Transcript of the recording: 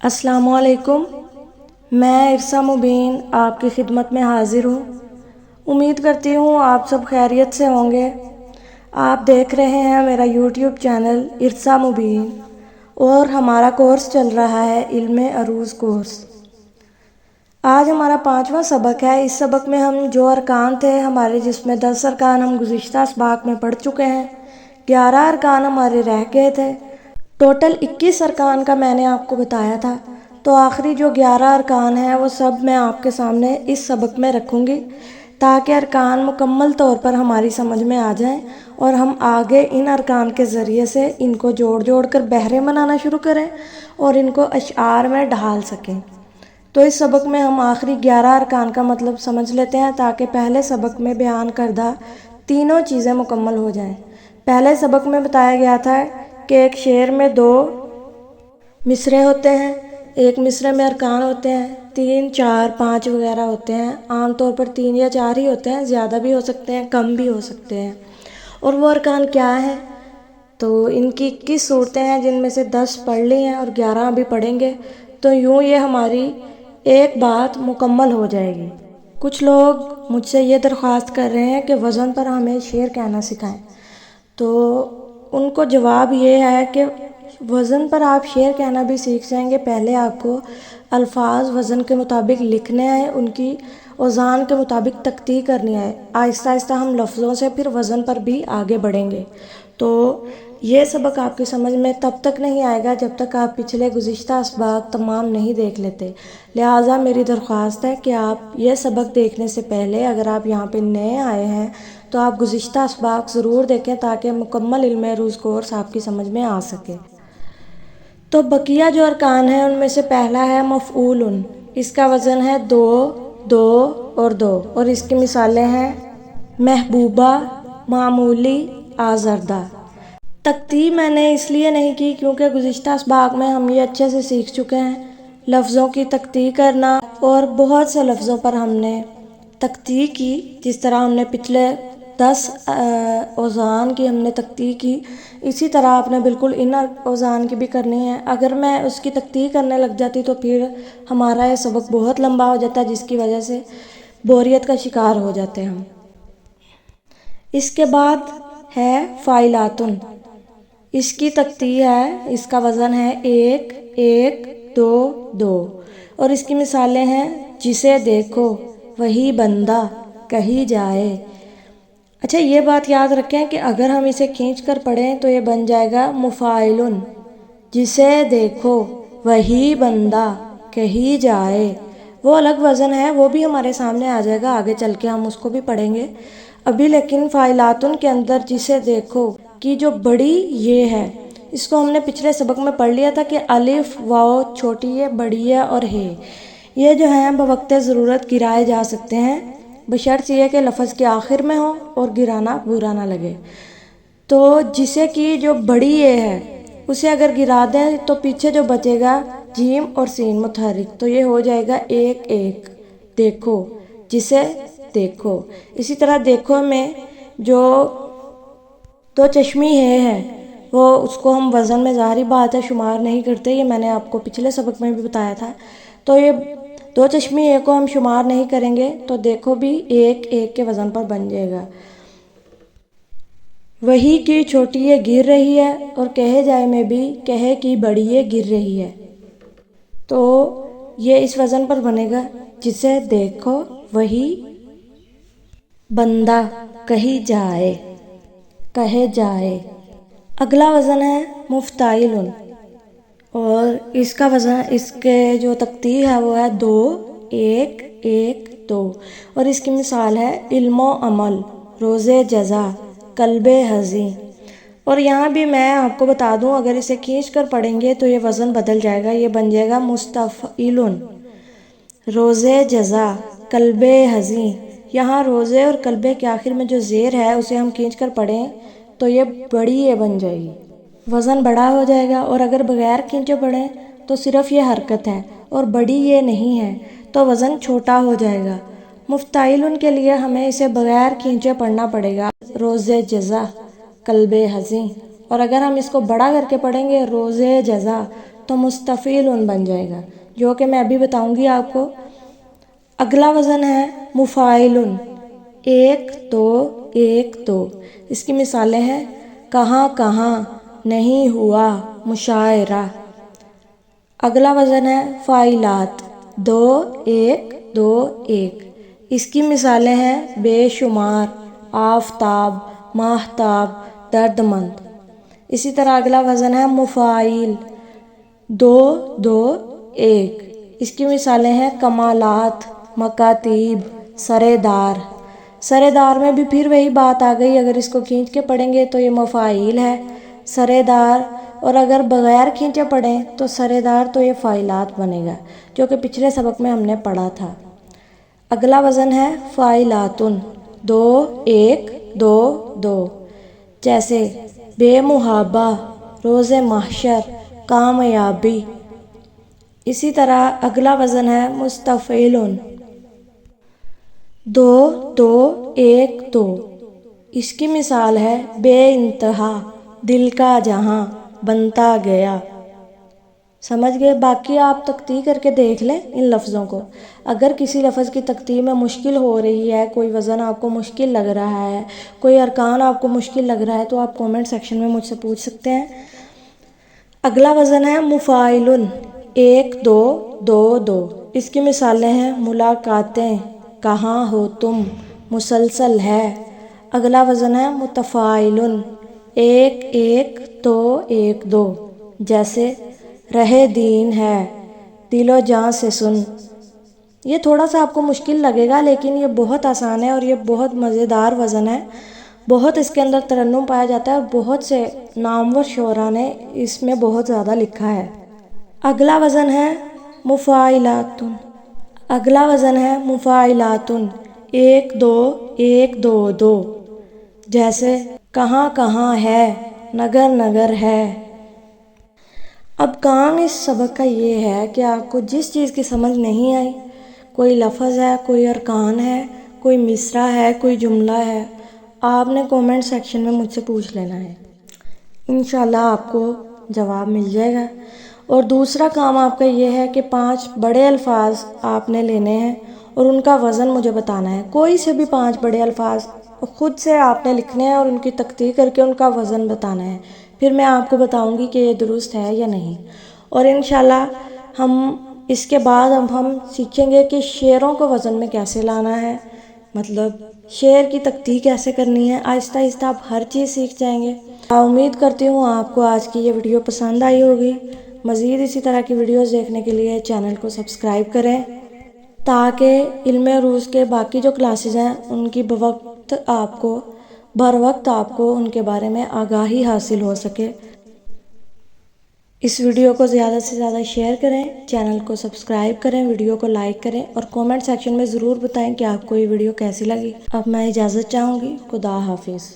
السلام علیکم، میں عرصہ مبین آپ کی خدمت میں حاضر ہوں۔ امید کرتی ہوں آپ سب خیریت سے ہوں گے۔ آپ دیکھ رہے ہیں میرا یوٹیوب چینل عرصہ مبین اور ہمارا کورس چل رہا ہے علم عروض کورس۔ آج ہمارا 5واں سبق ہے۔ اس سبق میں ہم جو ارکان تھے ہمارے، جس میں 10 ارکان ہم گزشتہ اسباق میں پڑھ چکے ہیں، 11 ارکان ہمارے رہ گئے تھے۔ ٹوٹل 21 ارکان کا میں نے آپ کو بتایا تھا، تو آخری جو 11 ارکان ہیں وہ سب میں آپ کے سامنے اس سبق میں رکھوں گی، تاکہ ارکان مکمل طور پر ہماری سمجھ میں آ جائیں اور ہم آگے ان ارکان کے ذریعے سے ان کو جوڑ جوڑ کر بحریں بنانا شروع کریں اور ان کو اشعار میں ڈھال سکیں۔ تو اس سبق میں ہم آخری 11 ارکان کا مطلب سمجھ لیتے ہیں، تاکہ پہلے سبق میں بیان کردہ تینوں چیزیں مکمل ہو جائیں۔ پہلے سبق میں بتایا گیا تھا کہ ایک شعر میں 2 مصرعے ہوتے ہیں، ایک مصرعے میں ارکان ہوتے ہیں، 3، 4، 5 وغیرہ ہوتے ہیں۔ عام طور پر 3 یا 4 ہی ہوتے ہیں، زیادہ بھی ہو سکتے ہیں، کم بھی ہو سکتے ہیں۔ اور وہ ارکان کیا ہیں؟ تو ان کی 21 صورتیں ہیں، جن میں سے 10 پڑھ لی ہیں اور 11 ابھی پڑھیں گے، تو یوں یہ ہماری ایک بات مکمل ہو جائے گی۔ کچھ لوگ مجھ سے یہ درخواست کر رہے ہیں کہ وزن پر ہمیں شعر کہنا سکھائیں، تو ان کو جواب یہ ہے کہ وزن پر آپ شعر کہنا بھی سیکھ جائیں گے۔ پہلے آپ کو الفاظ وزن کے مطابق لکھنے آئے، ان کی اوزان کے مطابق تقطیع کرنی آئے۔ آہستہ آہستہ ہم لفظوں سے پھر وزن پر بھی آگے بڑھیں گے۔ تو یہ سبق آپ کی سمجھ میں تب تک نہیں آئے گا جب تک آپ پچھلے گزشتہ اسباق تمام نہیں دیکھ لیتے۔ لہٰذا میری درخواست ہے کہ آپ یہ سبق دیکھنے سے پہلے، اگر آپ یہاں پہ نئے آئے ہیں، تو آپ گزشتہ اسباق ضرور دیکھیں، تاکہ مکمل علم عروض کورس آپ کی سمجھ میں آ سکے۔ تو بقیہ جو ارکان ہیں ان میں سے پہلا ہے مفعول۔ اس کا وزن ہے 2، 2 اور 2، اور اس کی مثالیں ہیں محبوبہ، معمولی، آزردہ۔ تقطیع میں نے اس لیے نہیں کی کیونکہ گزشتہ اسباق میں ہم یہ اچھے سے سیکھ چکے ہیں لفظوں کی تقطیع کرنا، اور بہت سے لفظوں پر ہم نے تقطیع کی۔ جس طرح ہم نے پچھلے 10 اوزان کی ہم نے تقطیع کی، اسی طرح آپ نے بالکل ان اوزان کی بھی کرنی ہے۔ اگر میں اس کی تقطیع کرنے لگ جاتی تو پھر ہمارا یہ سبق بہت لمبا ہو جاتا، جس کی وجہ سے بوریت کا شکار ہو جاتے ہم۔ اس کے بعد ہے فاعلات۔ اس کی تقطیع ہے، اس کا وزن ہے 1، 1، 2، 2، اور اس کی مثالیں ہیں جسے دیکھو، وہی بندہ، کہی جائے۔ اچھا، یہ بات یاد رکھیں کہ اگر ہم اسے کھینچ کر پڑھیں تو یہ بن جائے گا مفاعل۔ جسے دیکھو، وہی بندہ، کہی جائے، وہ الگ وزن ہے، وہ بھی ہمارے سامنے آ جائے گا، آگے چل کے ہم اس کو بھی پڑھیں گے ابھی۔ لیکن فاعلات کے اندر جسے دیکھو کی جو بڑی یہ ہے، اس کو ہم نے پچھلے سبق میں پڑھ لیا تھا کہ الف، واو چھوٹی ہے، بڑی ہے اور ہے، یہ جو ہیں بوقت ضرورت گرائے جا سکتے ہیں، بشرط یہ کہ لفظ کے آخر میں ہو اور گرانا برا نہ لگے۔ تو جسے کی جو بڑی یہ ہے، اسے اگر گرا دیں تو پیچھے جو بچے گا جیم اور سین متحرک، تو یہ ہو جائے گا 1، 1، دیکھو، جسے دیکھو۔ اسی طرح دیکھو میں جو 2 چشمی ہے وہ اس کو ہم وزن میں ظاہری بات ہے شمار نہیں کرتے، یہ میں نے آپ کو پچھلے سبق میں بھی بتایا تھا۔ تو یہ 2 چشمی کو ہم شمار نہیں کریں گے، تو دیکھو بھی 1، 1 کے وزن پر بن جائے گا۔ وہی کی چھوٹی یہ گر رہی ہے، اور کہے جائے میں بھی کہے کی بڑی یہ گر رہی ہے، تو یہ اس وزن پر بنے گا جسے دیکھو، وہی بندہ، کہی جائے، کہے جائے۔ اگلا وزن ہے مفتعل، اور اس کا وزن، اس کے جو تقطیع ہے وہ ہے 2، 1، 1، 2، اور اس کی مثال ہے علم و عمل، روز جزا، قلب حزیں۔ اور یہاں بھی میں آپ کو بتا دوں، اگر اسے کھینچ کر پڑھیں گے تو یہ وزن بدل جائے گا، یہ بن جائے گا مستفعل، روز جزا، قلب حزیں۔ یہاں روزے اور قلبے کے آخر میں جو زیر ہے اسے ہم کھینچ کر پڑھیں تو یہ بڑی یہ بن جائے گی، وزن بڑا ہو جائے گا۔ اور اگر بغیر کھینچے پڑھیں تو صرف یہ حرکت ہے اور بڑی یہ نہیں ہے، تو وزن چھوٹا ہو جائے گا۔ مفتعل کے لیے ہمیں اسے بغیر کھینچے پڑھنا پڑے گا، روز جزا، قلب حزیں۔ اور اگر ہم اس کو بڑا کر کے پڑھیں گے روز جزا، تو مستفیلن بن جائے گا، جو کہ میں ابھی بتاؤں گی آپ کو۔ اگلا وزن ہے مفاعلن، ایک دو ایک دو۔ اس کی مثالیں ہیں کہاں کہاں، نہیں ہوا، مشاعرہ۔ اگلا وزن ہے فاعلات، دو ایک دو ایک۔ اس کی مثالیں ہیں بے شمار، آفتاب، ماہتاب، درد مند۔ اسی طرح اگلا وزن ہے مفاعیل، دو دو ایک۔ اس کی مثالیں ہیں کمالات، مکاتیب، سرے دار۔ سرے دار میں بھی پھر وہی بات آ گئی، اگر اس کو کھینچ کے پڑھیں گے تو یہ مفاعیل ہے سرے دار، اور اگر بغیر کھینچے پڑھیں تو سرے دار تو یہ فاعلات بنے گا، جو کہ پچھلے سبق میں ہم نے پڑھا تھا۔ اگلا وزن ہے فاعلاتن، دو ایک دو دو۔ جیسے بے محابہ، روز محشر، کامیابی۔ اسی طرح اگلا وزن ہے مستفعلن، دو دو ایک دو۔ اس کی مثال ہے بے انتہا، دل کا جہاں، بنتا گیا۔ سمجھ گئے؟ باقی آپ تختی کر کے دیکھ لیں ان لفظوں کو۔ اگر کسی لفظ کی تختی میں مشکل ہو رہی ہے، کوئی وزن آپ کو مشکل لگ رہا ہے، کوئی ارکان آپ کو مشکل لگ رہا ہے، تو آپ کومنٹ سیکشن میں مجھ سے پوچھ سکتے ہیں۔ اگلا وزن ہے مفاعلن، ایک دو دو دو۔ اس کی مثالیں ہیں ملاقاتیں، کہاں ہو تم، مسلسل ہے۔ اگلا وزن ہے متفاعلن، ایک ایک دو ایک دو۔ جیسے رہے دین ہے، دل و جان سے سن۔ یہ تھوڑا سا آپ کو مشکل لگے گا، لیکن یہ بہت آسان ہے اور یہ بہت مزیدار وزن ہے۔ بہت اس کے اندر ترنم پایا جاتا ہے اور بہت سے نامور شعراء نے اس میں بہت زیادہ لکھا ہے۔ اگلا وزن ہے مفاعلاتن، اگلا وزن ہے مفاعلاتن، ایک دو ایک دو دو۔ جیسے کہاں کہاں ہے، نگر نگر ہے۔ اب کام اس سبق کا یہ ہے کہ آپ کو جس چیز کی سمجھ نہیں آئی، کوئی لفظ ہے، کوئی ارکان ہے، کوئی مصرع ہے، کوئی جملہ ہے، آپ نے کومنٹ سیکشن میں مجھ سے پوچھ لینا ہے، انشاءاللہ آپ کو جواب مل جائے گا۔ اور دوسرا کام آپ کا یہ ہے کہ 5 بڑے الفاظ آپ نے لینے ہیں اور ان کا وزن مجھے بتانا ہے۔ کوئی سے بھی 5 بڑے الفاظ خود سے آپ نے لکھنے ہیں اور ان کی تختی کر کے ان کا وزن بتانا ہے، پھر میں آپ کو بتاؤں گی کہ یہ درست ہے یا نہیں۔ اور انشاءاللہ ہم اس کے بعد اب ہم سیکھیں گے کہ شعروں کو وزن میں کیسے لانا ہے، مطلب شعر کی تختی کیسے کرنی ہے۔ آہستہ آہستہ آپ ہر چیز سیکھ جائیں گے۔ امید کرتی ہوں آپ کو آج کی یہ ویڈیو پسند آئی ہوگی۔ مزید اسی طرح کی ویڈیوز دیکھنے کے لیے چینل کو سبسکرائب کریں، تاکہ علم عروض کے باقی جو کلاسز ہیں ان کی بر وقت آپ کو ان کے بارے میں آگاہی حاصل ہو سکے۔ اس ویڈیو کو زیادہ سے زیادہ شیئر کریں، چینل کو سبسکرائب کریں، ویڈیو کو لائک کریں اور کومنٹ سیکشن میں ضرور بتائیں کہ آپ کو یہ ویڈیو کیسی لگی۔ اب میں اجازت چاہوں گی۔ خدا حافظ۔